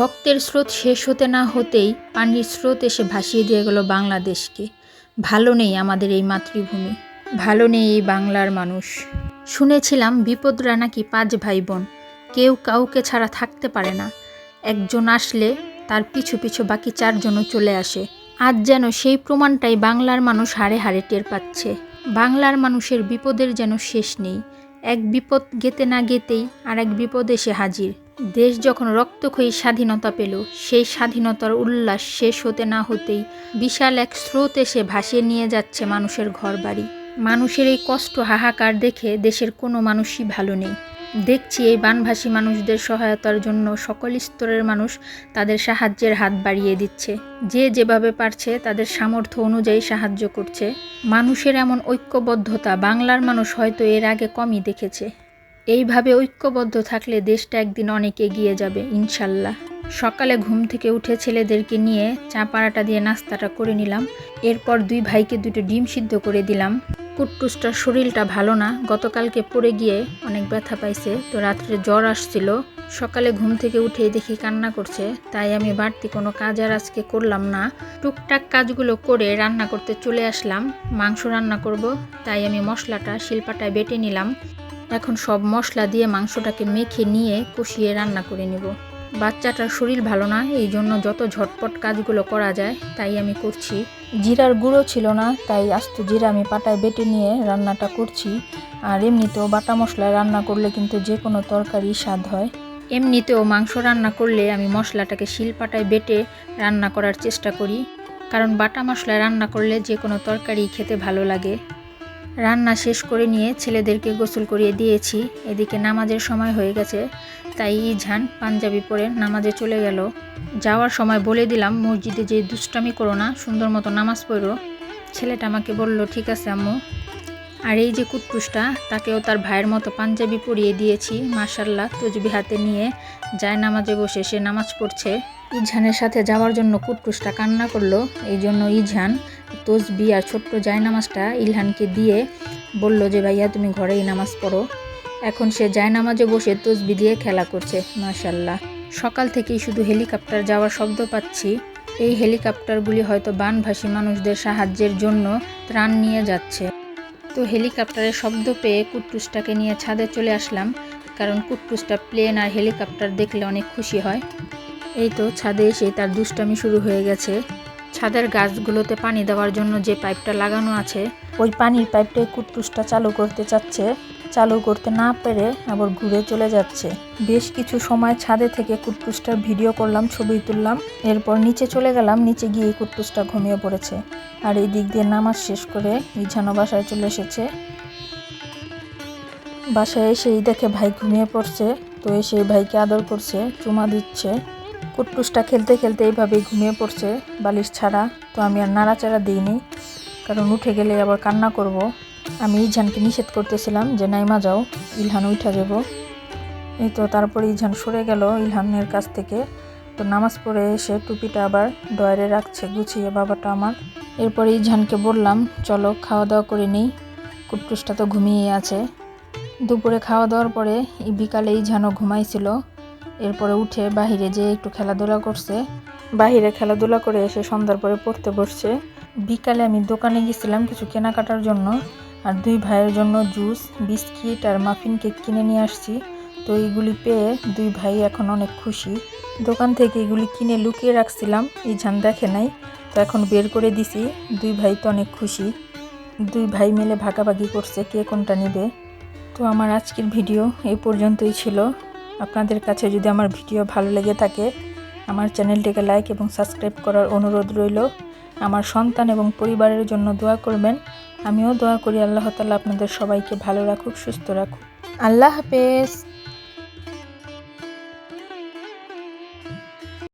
রক্তের স্রোত শেষ হতে না হতেই পানির স্রোত এসে ভাসিয়ে দিয়ে গেল বাংলাদেশকে। ভালো নেই আমাদের এই মাতৃভূমি, ভালো নেই এই বাংলার মানুষ। শুনেছিলাম বিপদরা নাকি 5 ভাই বোন, কেউ কাউকে ছাড়া থাকতে পারে না। একজন আসলে তার পিছু পিছু বাকি 4 জনও চলে আসে। আজ যেন সেই প্রমাণটাই বাংলার মানুষ হাড়ে হাড়ে টের পাচ্ছে। বাংলার মানুষের বিপদের যেন শেষ নেই। এক বিপদ গেতে না গেতেই আর এক বিপদ এসে হাজির। দেশ যখন রক্তক্ষয়ী স্বাধীনতা পেল, সেই স্বাধীনতার উল্লাস শেষ হতে না হতেই বিশাল এক স্রোত এসে ভাসিয়ে নিয়ে যাচ্ছে মানুষের ঘরবাড়ি। মানুষের এই কষ্ট হাহাকার দেখে দেশের কোনো মানুষই ভালো নেই। দেখছি এই বানভাসী মানুষদের সহায়তার জন্য সকল স্তরের মানুষ তাদের সাহায্যের হাত বাড়িয়ে দিচ্ছে। যে যেভাবে পারছে তাদের সামর্থ্য অনুযায়ী সাহায্য করছে। মানুষের এমন ঐক্যবদ্ধতা বাংলার মানুষ হয়তো এর আগে কমই দেখেছে। এইভাবে ঐক্যবদ্ধ থাকলে দেশটা একদিন অনেক এগিয়ে যাবে ইনশাল্লাহ। সকালে ঘুম থেকে উঠে ছেলেদেরকে নিয়ে চা পাড়াটা দিয়ে নাস্তাটা করে নিলাম। এরপর 2 ভাইকে 2টো ডিম সিদ্ধ করে দিলাম। কুট্টুসটার শরীরটা ভালো না, গতকালকে পড়ে গিয়ে অনেক ব্যথা পাইছে, তো রাত্রে জ্বর আসছিল। সকালে ঘুম থেকে উঠেই দেখি কান্না করছে, তাই আমি বাড়তি কোনো কাজ আর আজকে করলাম না। টুকটাক কাজগুলো করে রান্না করতে চলে আসলাম। মাংস রান্না করব, তাই আমি মশলাটা শিলপাটায় বেটে নিলাম। এখন সব মশলা দিয়ে মাংসটাকে মেখে নিয়ে কষিয়ে রান্না করে নেব। বাচ্চাটার শরীর ভালো না, এই জন্য যত ঝটপট কাজগুলো করা যায় তাই আমি করছি। জিরার গুঁড়ো ছিল না, তাই আস্ত জিরা আমি পাটায় বেটে নিয়ে রান্নাটা করছি। আর এমনিতেও বাটা মশলায় রান্না করলে কিন্তু যে কোনো তরকারি স্বাদ হয়। এমনিতেও মাংস রান্না করলে আমি মশলাটাকে শিলপাটায় বেটে রান্না করার চেষ্টা করি, কারণ বাটা মশলায় রান্না করলে যে কোনো তরকারি খেতে ভালো লাগে। রান্না শেষ করে নিয়ে ছেলেদেরকে গোসল করিয়ে দিয়েছি। এদিকে নামাজের সময় হয়ে গেছে, তাই ইঝান পাঞ্জাবি পরে নামাজে চলে গেল। যাওয়ার সময় বলে দিলাম মসজিদে যে দুষ্টামি করো না, সুন্দর মতো নামাজ পড়ো। ছেলেটা আমাকে বলল ঠিক আছে আম্মু। আর এই যে কুট্টুসটা, তাকেও তার ভাইয়ের মতো পাঞ্জাবি পরিয়ে দিয়েছি। মাশাল্লাহ, তসবি হাতে নিয়ে যায় নামাজে বসে সে নামাজ পড়ছে। ইঝানের সাথে যাওয়ার জন্য কুট্টুসটা কান্না করলো, এই জন্য ইঝান তসবি আর ছোট্ট জায়নামাজটা ইলহানকে দিয়ে বলল যে ভাইয়া তুমি ঘরেই নামাজ পড়ো। এখন সে জায়নামাজে বসে তসবি দিয়ে খেলা করছে। মাশাল্লাহ, সকাল থেকেই শুধু হেলিকপ্টার যাওয়ার শব্দ পাচ্ছি। এই হেলিকপ্টারগুলি হয়তো বানভাসী মানুষদের সাহায্যের জন্য ত্রাণ নিয়ে যাচ্ছে। তো হেলিকপ্টারের শব্দ পেয়ে কুট্টুসটাকে নিয়ে ছাদে চলে আসলাম, কারণ কুট্টুসটা প্লেন আর হেলিকপ্টার দেখলে অনেক খুশি হয়। এই তো ছাদে এসে তার দুষ্টামি শুরু হয়ে গেছে। ছাদের গাছগুলোতে পানি দেওয়ার জন্য যে পাইপটা লাগানো আছে, ওই পানির পাইপটাই কুট্টুসটা চালু করতে চাচ্ছে। চালু করতে না পেরে আবার ঘুরে চলে যাচ্ছে। বেশ কিছু সময় ছাদে থেকে কুট্টুসটার ভিডিও করলাম, ছবি তুললাম। এরপর নিচে চলে গেলাম, নিচে গিয়ে কুট্টুসটা ঘুমিয়ে পড়েছে। আর এই দিক দিয়ে নামাজ শেষ করে ইঝানো বাসায় চলে এসেছে। বাসায় এসেই দেখে ভাই ঘুমিয়ে পড়ছে, তো এসে ভাইকে আদর করছে, চুমা দিচ্ছে। কুট্টুসটা খেলতে খেলতে এইভাবেই ঘুমিয়ে পড়ছে বালিশ ছাড়া। তো আমি আর নাড়াচাড়া দিইনি, কারণ উঠে গেলে আবার কান্না করব। আমি ইঝানকে নিষেধ করতেছিলাম যে নাইমা যাও, ইলহান উঠা যাব। এই তো তারপরে ইঝান সরে গেল ইলহানের কাছ থেকে। তো নামাজ পড়ে এসে টুপিটা আবার ডয়ারে রাখছে গুছিয়ে বাবাটা আমার। এরপরে ইঝানকে বললাম চলো খাওয়া দাওয়া করে নিই, কুট্টুসটা তো ঘুমিয়ে আছে। দুপুরে খাওয়া দাওয়ার পরে বিকালে ইঝানও ঘুমাইছিল। এরপরে উঠে বাহিরে যেয়ে একটু খেলাধুলা করছে। বাহিরে খেলাধুলা করে এসে সন্ধ্যার পরে পড়তে বসছে। বিকালে আমি দোকানে গেছিলাম কিছু কেনাকাটার জন্য, আর 2 ভাইয়ের জন্য জুস, বিস্কিট আর মাফিন কেক কিনে নিয়ে আসছি। তো এইগুলি পেয়ে 2 ভাই এখন অনেক খুশি। দোকান থেকে এগুলি কিনে লুকিয়ে রাখছিলাম, ইঝান দেখে নাই, তো এখন বের করে দিছি। 2 ভাই তো অনেক খুশি। 2 ভাই মিলে ভাগাভাগি করছে কে কোনটা নেবে। তো আমার আজকের ভিডিও এই পর্যন্তই ছিল। আপনাদের কাছে যদি আমার ভিডিও ভালো লেগে থাকে, আমার চ্যানেলটিকে লাইক এবং সাবস্ক্রাইব করার অনুরোধ রইল। আমার সন্তান এবং পরিবারের জন্য দোয়া করবেন। আমিও দোয়া করি আল্লাহ তাআলা আপনাদের সবাইকে ভালো রাখুক, সুস্থ রাখুক। আল্লাহ হাফেজ।